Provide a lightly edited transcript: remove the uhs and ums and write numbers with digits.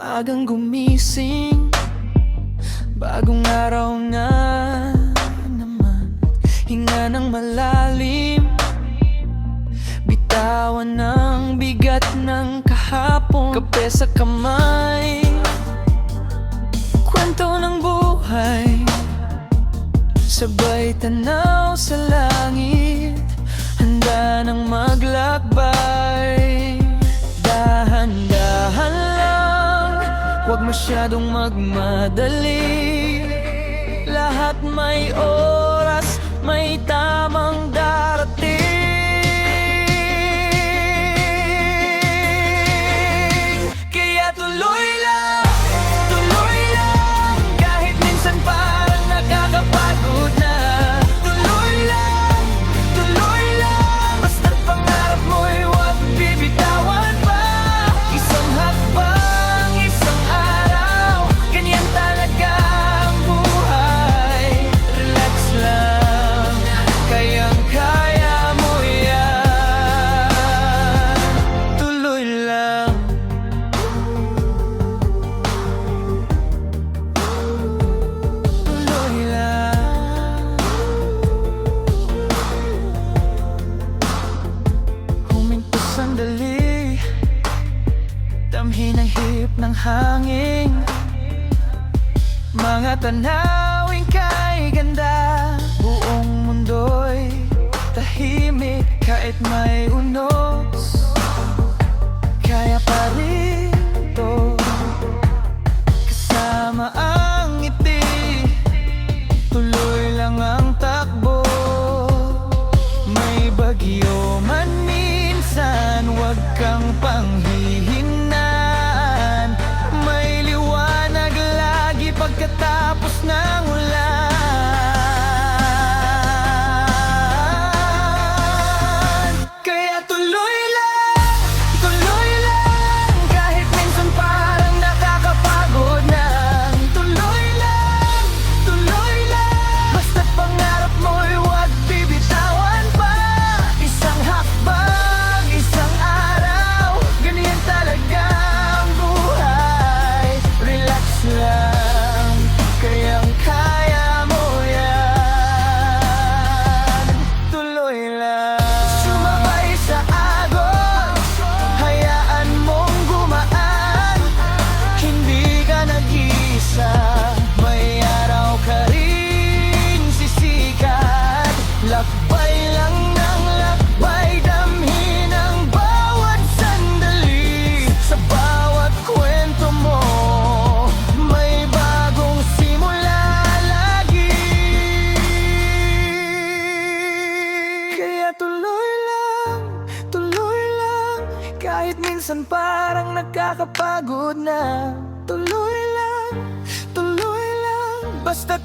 maagang gumising, bagong araw na naman. Hinga ng malalim, bitawan ng bigat ng kahapon. Kape sa kamay, kwento ng buhay, sabay tanaw sa langit, handa ng maglakbay. Dahan-dahan lang, huwag masyadong magmadali. Lahat may oras, may tamang darating. Kaya tuloy lang, kahit minsan parang nakakapagod na. Tuloy lang, basta't pangarap mo'y huwag bibitawan pa. Isang hakbang, isang araw, ganyan talaga ang buhay. Relax lang, kayang-kaya mo yan. Tuloy lang. Tuloy lang. Huminto sandali, damhin ang hip ng hangin. Mga tanawin kay ganda, buong mundo'y tahimik. Kahit may unos, kaya pa rin to. Kasama ang ngiti, tuloy lang ang takbo. May bagyo man minsan, huwag kang panghihinaan. May liwanag lagi pagkatapos ng ulan. Kaya tuloy lang, kahit minsan parang nakakapagod na. Tuloy lang, basta't pangarap mo'y huwag bibitawan pa. Isang hakbang, isang araw, ganyan talaga ang buhay. Relax lang, kayang-kaya mo yan. Tuloy lang. Sumabay sa agos, hayaan mong gumaan. Hindi ka nag-isa, may araw ka rin sisikat. Lakbay lang ng lakbay, damhin ang bawat sandali. Sa bawat kwento mo, may bagong simula lagi. Kaya tuloy lang, kahit minsan parang nakakapagod na. Tuloy lang, basta't